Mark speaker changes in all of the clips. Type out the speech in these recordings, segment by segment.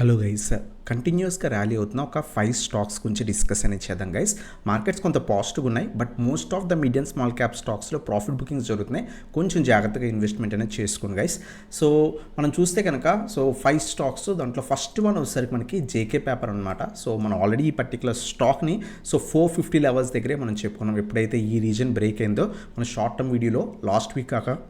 Speaker 1: Hello guys, కంటిన్యూస్గా rally అవుతున్న ఒక 5 స్టాక్స్ గురించి డిస్కస్ అనేది చేద్దాం గైస్. మార్కెట్స్ కొంత పాజిటివ్గా ఉన్నాయి, but most of the medium small cap స్టాక్స్లో ప్రాఫిట్ బుకింగ్స్ జరుగుతున్నాయి. కొంచెం జాగ్రత్తగా ఇన్వెస్ట్మెంట్ అనేది చేసుకోండి గైస్. సో మనం చూస్తే కనుక 5 స్టాక్స్, దాంట్లో ఫస్ట్ వన్ వచ్చేసరికి మనకి జేకే పేపర్ అనమాట. సో మనం ఆల్రెడీ ఈ పర్టికులర్ స్టాక్ని 450 లెవెల్స్ దగ్గరే మనం చెప్పుకున్నాం. ఎప్పుడైతే ఈ రీజన్ బ్రేక్ అయిందో మన షార్ట్ టర్మ్ వీడియోలో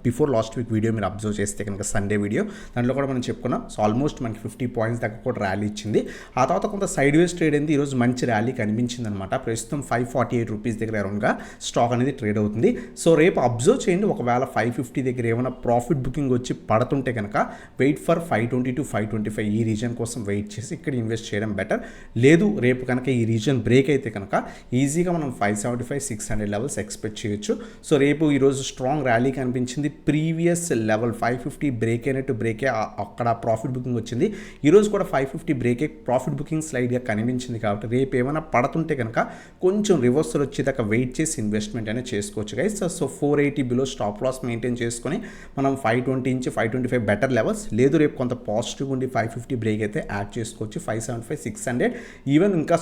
Speaker 1: బిఫోర్ లాస్ట్ వీక్ వీడియో మీరు అబ్జర్వ్ చేస్తే కనుక సండే వీడియో దాంట్లో కూడా మనం చెప్పుకున్నాం. సో ఆల్మోస్ట్ మనకి 50 పాయింట్స్ దాకా కూడా ర్యాలీ ఇచ్చింది. ఆ తర్వాత కొంత సైడ్ వేస్ ట్రేడ్ అయింది. ఈరోజు మంచి ర్యాలీ కనిపించింది అనమాట. ప్రస్తుతం 548 రూపీస్ దగ్గర అరౌండ్గా స్టాక్ అనేది ట్రేడ్ అవుతుంది. సో రేపు అబ్జర్వ్ చేయండి, ఒకవేళ 550 దగ్గర ఏమైనా ప్రాఫిట్ బుకింగ్ వచ్చి పడుతుంటే కనుక వెయిట్ ఫర్ 520 to 525 ఈ రీజన్ కోసం వెయిట్ చేసి ఇక్కడ ఇన్వెస్ట్ చేయడం బెటర్. లేదు రేపు కనుక ఈ రీజన్ బ్రేక్ అయితే కనుక ఈజీగా మనం 575-600 లెవెల్స్ ఎక్స్పెక్ట్ చేయొచ్చు. సో రేపు ఈరోజు స్ట్రాంగ్ ర్యాలీ కనిపించింది. ప్రీవియస్ లెవెల్ 550 బ్రేక్ అయినట్టు బ్రేకే అక్కడ ప్రాఫిట్ బుకింగ్ వచ్చింది. ఈరోజు కూడా 550 బ్రేకే ప్రాఫిట్ బుకింగ్ స్లైడ్గా కనిపించింది. కాబట్టి రేపు ఏమైనా పడుతుంటే కనుక కొంచెం రివర్సల్ వచ్చేదాకా వెయిట్ చేసి ఇన్వెస్ట్మెంట్ అనేది చేసుకోవచ్చు guys. So 480 below stop loss maintain చేసుకొని మనం 520 నుంచి 525 బెటర్ లెవెల్స్. లేదు రేపు కొంత పాజిటివ్ ఉండి 550 బ్రేక్ అయితే యాడ్ చేసుకోవచ్చు. 575-600 ఈవెన్ ఇంకా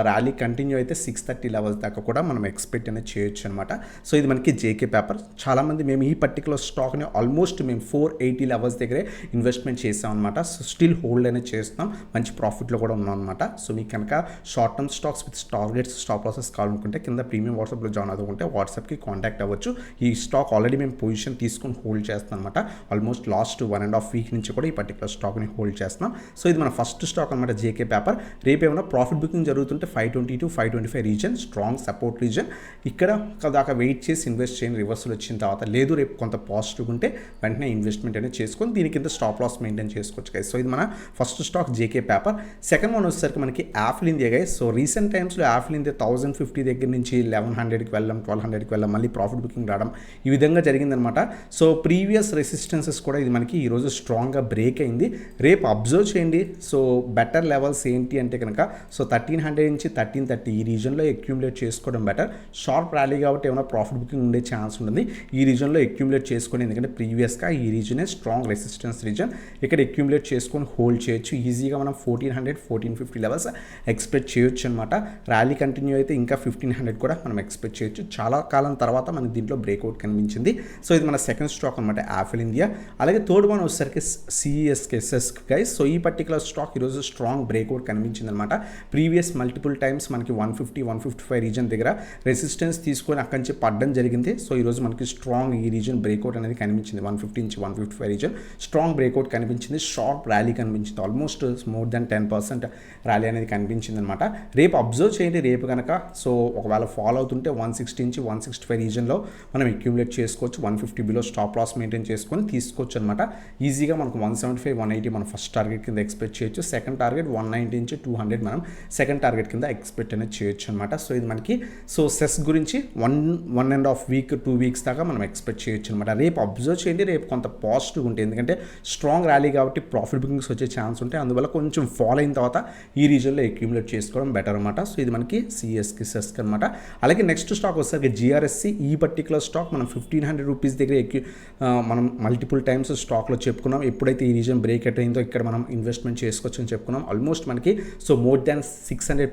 Speaker 1: ర్యాలీ కంటిన్యూ అయితే 630 లెవెల్స్ దాకా కూడా మనం ఎక్స్పెక్ట్ అనేది చేయొచ్చు అనమాట. సో ఇది మనకి జేకే పేపర్. చాలామంది మేము ఈ పర్టికులర్ స్టాక్ని ఆల్మోస్ట్ మేము 480 లెవెల్స్ దగ్గరే ఇన్వెస్ట్మెంట్ చేసాం అనమాట. సో స్టిల్ హోల్డ్ అనేది చేస్తున్నాం, మంచి ప్రాఫిట్లో కూడా ఉన్నాం అనమాట. సో మీకు కనుక short term stocks with targets stop losses కావాలనుకుంటే కింద ప్రీమియం వాట్సాప్లో జాయిన్ అవుతుంటే వాట్సాప్కి కాంటాక్ట్ అవ్వచ్చు. ఈ స్టాక్ ఆల్రెడీ మేము పొజిషన్ తీసుకొని హోల్డ్ చేస్తాం అనమాట. ఆల్మోస్ట్ లాస్ట్ 1.5 వీక్ నుంచి కూడా ఈ పర్టికులర్ స్టాక్ని హోల్డ్ చేస్తున్నాం. సో ఇది మన ఫస్ట్ స్టాక్ అనమాట, జేకే పేపర్. రేపు ఏమైనా ప్రాఫిట్ బుకింగ్ జరుగుతుంటే 520 to 525 reason strong support reason. ఇక్కడ దాకా వెయిట్ చేసి ఇన్వెస్ట్ చేయండి. రివర్సల్ వచ్చిన తర్వాత లేదు రేపు కొంత పాజిటివ్ ఉంటే వెంటనే ఇన్వెస్ట్మెంట్ అనేది చేసుకొని దీని కింద స్టాప్ లాస్ మెయింటైన్ చేసుకోవచ్చు గైస్. సో ఇది మన first stock JK paper. Second one వచ్చేసరికి మనకి Apple India guys. So recent టైమ్స్లో యాపిల్ ఇండియా 1050 దగ్గర నుంచి 1100కి వెళ్ళడం, 1200కి వెళ్ళడం, మళ్ళీ ప్రాఫిట్ బుకింగ్ రావడం ఈ విధంగా జరిగిందనమాట. సో ప్రీవియస్ రెసిస్టెన్సెస్ కూడా ఇది మనకి ఈరోజు స్ట్రాంగ్గా బ్రేక్ అయింది. రేపు అబ్జర్వ్ చేయండి. సో బెటర్ లెవెల్స్ ఏంటి అంటే కనుక 1300 నుంచి 1330 ఈ రీజన్లో అక్యూములేట్ చేసుకోవడం బెటర్. షార్ప్ ర్యాలీ కాబట్టి ఏమైనా ప్రాఫిట్ బుకింగ్ ఉండే ఛాన్స్ ఉంటుంది. ఈ రీజన్లో అక్యూములేట్ చేసుకొని, ఎందుకంటే ప్రీవియస్గా ఈ రీజనే స్ట్రాంగ్ రెసిస్టెన్స్ రీజన్. ఇక్కడ అక్యూములేట్ చేసుకొని హోల్డ్ చేయొచ్చు. ఈజీగా మనం 1400-1450 లెవెల్స్ ఎక్స్పెక్ట్ చేయొచ్చు అనమాట. ర్యాలీ కంటిన్యూ అయితే ఇంకా 1500 కూడా మనం ఎక్స్పెక్ట్ చేయొచ్చు. చాలా కాలం తర్వాత మనకి దీంట్లో బ్రేక్అవుట్ కనిపించింది. సో ఇది మన సెకండ్ స్టాక్ అనమాట, యాపిల్ ఇండియా. అలాగే థర్డ్ వన్ వచ్చేసరికి సిఎస్ఎస్ గైస్. సో ఈ పర్టికులర్ స్టాక్ ఈరోజు స్ట్రాంగ్ బ్రేక్అవుట్ కనిపించింది అనమాట. ప్రీవియస్ మల్టిపుల్ టైమ్స్ మనకి 150-155 రీజన్ దగ్గర రెసిస్టెన్స్ తీసుకొని అక్కడి నుంచి పడడం జరిగింది. సో ఈరోజు మనకి స్ట్రాంగ్ ఈ రీజన్ బ్రేక్అవుట్ అనేది కనిపించింది. 150 నుంచి 155 రీజన్ స్ట్రాంగ్ బ్రేక్అవుట్ కనిపించింది. షార్ప్ ర్యాలీ కనిపించింది. ఆల్మోస్ట్ మోర్ దెన్ 10% ర్యాలీ అనేది కనిపించింది అనమాట. రేపు అబ్జర్వ్ చేయండి. రేపు కనుక సో ఒకవేళ ఫాలో అవుతుంటే 160 నుంచి 165 రీజన్లో మనం అక్యూములేట్ చేసుకోవచ్చు. 150 బిలో స్టాప్ లాస్ మెయింటైన్ చేసుకొని తీసుకోవచ్చు అనమాట. ఈజీగా మనకు 175-180 మనం ఫస్ట్ టార్గెట్ కింద ఎక్స్పెక్ట్ చేయొచ్చు. సెకండ్ టార్గెట్ 190 నుంచి 200 మనం సెకండ్ టార్గెట్ కింద ఎక్స్పెక్ట్ అనేది చేయొచ్చు అనమాట. సో ఇది మనకి సెస్ గురించి 1.5 వీక్ 2 వీక్స్ దాకా మనం ఎక్స్పెక్ట్ చేయొచ్చు అనమాట. రేపు అబ్జర్వ్ చేయండి. రేపు కొంత పాజిటివ్ ఉంటుంది, ఎందుకంటే స్ట్రాంగ్ ర్యాలీ కాబట్టి ప్రాఫిట్ బుకింగ్స్ వచ్చే ఛాన్స్ ఉంటాయి. అందువల్ల కొంచెం ఫాలో అయిన తర్వాత ఈ రీజన్లో అక్యూములేట్ చేసుకోవడం బెటర్ అనమాట. సో ఇది మనకి సెస్ అనమాట. అలాగే నెక్స్ట్ స్టాక్ వస్తుంది జిఆర్ఎస్సి. ఈ పర్టికులర్ స్టాక్ మనం 1500 రూపీస్ దగ్గర మనం మల్టిపుల్ టైమ్స్ స్టాక్లో చెప్పుకున్నాం. ఎప్పుడైతే ఈ రీజన్ బ్రేక్ అయిందో ఇక్కడ మనం ఇన్వెస్ట్మెంట్ చేసుకోవచ్చు అని చెప్పుకున్నాం. ఆల్మోస్ట్ మనకి మోర్ దాన్ 660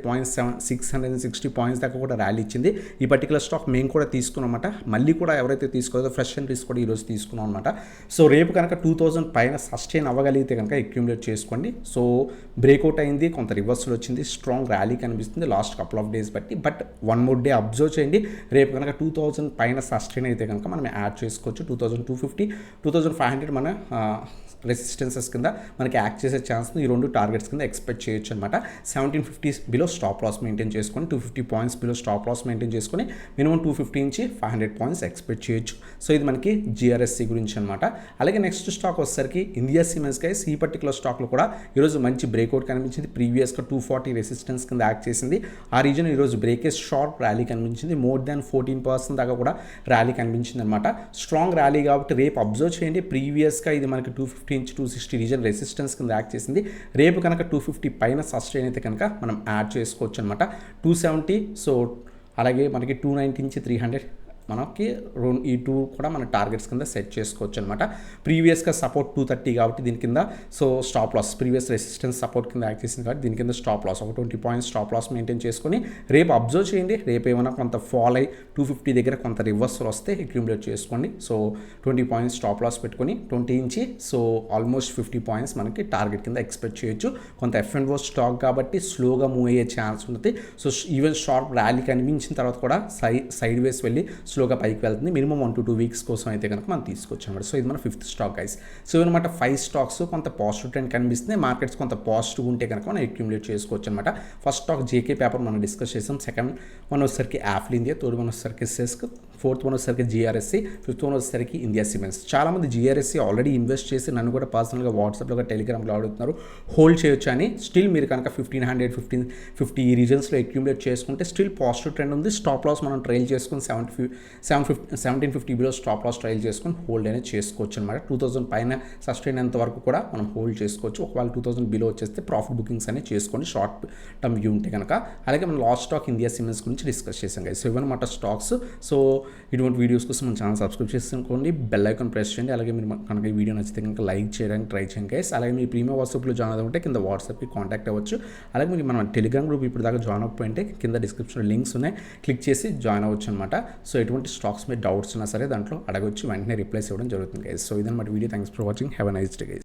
Speaker 1: పాయింట్స్ దాకా కూడా ర్యాలీ ఇచ్చింది. ఈ పర్టికులర్ స్టాక్ మేము కూడా తీసుకున్నాం అనమాట. మళ్ళీ కూడా ఎవరైతే తీసుకోలేదో ఫ్రెష్ ఎంట్రీస్ కూడా ఈరోజు తీసుకున్నాం అనమాట. సో రేపు కనుక 2000 పైన సస్టైన్ అవ్వగలిగితే కనుక అక్యూములేట్ చేసుకోండి. సో బ్రేక్అవుట్ అయింది, కొంత రివర్సల్ వచ్చింది, స్ట్రాంగ్ ర్యాలీ కనిపిస్తుంది లాస్ట్ కపుల్ ఆఫ్ డేస్ బట్టి. But one more day observe చేయండి. రేపు కనుక 2000 పైన సస్టైన్ అయితే కనుక మనం యాడ్ చేసుకోవచ్చు. 2250, 2500 మన రెసిస్టెన్సెస్ కింద మనకి యాక్ట్ చేసే ఛాన్స్ ఈ రెండు టార్గెట్స్ కింద ఎక్స్పెక్ట్ చేయొచ్చు అనమాట. 1750 బిలో స్టాప్ లాస్ మెయింటైన్ చేసుకొని 250 points below stop loss maintain చేసుకొని మినిమం 250 నుంచి 500 పాయింట్స్ ఎక్స్పెక్ట్ చేయొచ్చు. సో ఇది మనకి జిఆర్ఎస్సి గురించి అనమాట. అలాగే నెక్స్ట్ స్టాక్ వచ్చేసరికి ఇండియా సిమెంట్స్ గైస్. ఈ పర్టికులర్ స్టాక్లో కూడా ఈరోజు మంచి బ్రేక్అవుట్ కనిపించింది. ప్రీవియస్గా 240 రెసిస్టెన్స్ కింద యాక్ట్ చేసింది. ఆ రీజన్ ఈరోజు బ్రేకేజ్ షార్ప్ ర్యాలీ కనిపించింది. మోర్ దాన్ 14% దాకా కూడా ర్యాలీ కనిపించింది అనమాట. స్ట్రాంగ్ ర్యాలీ కాబట్టి రేపు అబ్జర్వ్ చేయండి. ప్రీవియస్గా ఇది మనకి 250 నుంచి 260 రీజన్ రెసిస్టెన్స్ కింద యాక్ట్ చేసింది. రేపు కనుక 250 పైన సస్టైన్ అయితే కనుక మనం యాడ్ చేసుకోవచ్చు అనమాట. 270. సో అలాగే మనకి 290 నుంచి 300 మనకి ఈ టూ కూడా మన టార్గెట్స్ కింద సెట్ చేసుకోవచ్చు అనమాట. ప్రీవియస్గా సపోర్ట్ 230 కాబట్టి దీని కింద so stop loss, previous resistance support కింద యాక్ట్ చేసింది కాబట్టి దీని కింద స్టాప్ లాస్ ఒక 20 పాయింట్స్ స్టాప్ లాస్ మెయింటైన్ చేసుకొని రేపు అబ్జర్వ్ చేయండి. రేపు ఏమైనా కొంత ఫాల్ అయ్యి 250 దగ్గర కొంత రివర్సల్ వస్తే అక్యూములేట్ చేసుకోండి. సో 20 పాయింట్స్ స్టాప్ లాస్ పెట్టుకొని 20 నుంచి సో ఆల్మోస్ట్ 50 పాయింట్స్ మనకి టార్గెట్ కింద ఎక్స్పెక్ట్ చేయొచ్చు. కొంత F&O స్టాక్ కాబట్టి స్లోగా మూవ్ అయ్యే ఛాన్స్ ఉంటుంది. సో ఈవెన్ షార్ప్ ర్యాలీ కనిపించిన తర్వాత కూడా సైడ్ వేస్ వెళ్ళి స్లోగా పైకి వెళ్తుంది. మినిమం 1 to 2 వీక్స్ కోసం అయితే కనుక మనం తీసుకొచ్చాం అనమాట. సో ఇది మన 5th స్టాక్ గైస్. సో అనమాట 5 స్టాక్స్ కొంత పాజిటివ్ ట్రెండ్ కనిపిస్తుంది. మార్కెట్స్ కొంత పాజిటివ్ ఉంటే కనుక మనం అక్యూములేట్ చేసుకోవచ్చు అనమాట. ఫస్ట్ స్టాక్ జేకే పేపర్ మనం డిస్కస్ చేసాం. సెకండ్ వన్ వచ్చేసరికి యాఫ్ల్ ఇండియా, థర్డ్ వన్ వచ్చేసరికి సెస్క్, ఫోర్త్ వన్ వచ్చేసరికి జిఆర్ఎస్సి, ఫిఫ్త్ వన్ వచ్చేసరికి ఇండియా సిమెంట్స్. చాలామంది జిఆర్ఎస్సి ఆల్రెడీ ఇన్వెస్ట్ చేసి నన్ను కూడా పర్సనల్గా వాట్సాప్లో టెలిగ్రామ్లో అడుగుతున్నారు హోల్డ్ చేయొచ్చు అని. స్టిల్ మీరు కనుక 1500 1550 ఈ రీజన్స్లో అక్యూములేట్ చేసుకుంటే స్టిల్ పాజిటివ్ ట్రెండ్ ఉంది. స్టాప్ లాస్ మనం ట్రైల్ చేసుకుని 1750 బిలో స్టాప్ లాస్ ట్రైల్ చేసుకుని హోల్డ్ అనేది చేసుకోవచ్చు అనమాట. 2000 పైన సస్టైన్ అయినంత వరకు కూడా మనం హోల్డ్ చేసుకోవచ్చు. ఒకవేళ 2000 బిలో వచ్చేస్తే ప్రాఫిట్ బుకింగ్స్ అనేవి చేసుకోండి షార్ట్ టర్మ్ వ్యూ ఉంటే కనుక. అలాగే మనం లాస్ట్ స్టాక్ ఇండియా సిమెంట్స్ గురించి డిస్కస్ చేసాం కదా. సో ఇవన్నమాట స్టాక్స్. సో ఇటువంటి వీడియోస్ కోసం మన ఛానల్ సబ్స్క్రైబ్ చేసుకోండి, బెల్ ఐకాన్ ప్రెస్ చేయండి. అలాగే మీరు కనుక ఈ వీడియో నచ్చితే కనుక లైక్ చేయడానికి ట్రై చేయండి గైస్. అలాగే మీ ప్రీమియం వాట్సాప్లో జాయిన్ అవుతుంటే కింద వాట్సాప్కి కాంటాక్ట్ అవ్వచ్చు. అలాగే మీకు మన టెలిగ్రామ్ గ్రూప్ ఇప్పుడు దాకా జాయిన్ అవ్వకపోయింటే కింద డిస్క్రిప్షన్లో లింక్స్ ఉన్నాయి, క్లిక్ చేసి జాయిన్ అవ్వచ్చు అనమాట. సో ఎటువంటి స్టాక్స్ మీద డౌట్స్ ఉన్నా సరే దాంట్లో అడగవచ్చు, వెంటనే రిప్లైస్ ఇవ్వడం జరుగుతుంది గైస్. సో ఇదన్నమాట video. Thanks for watching. Have a nice day guys.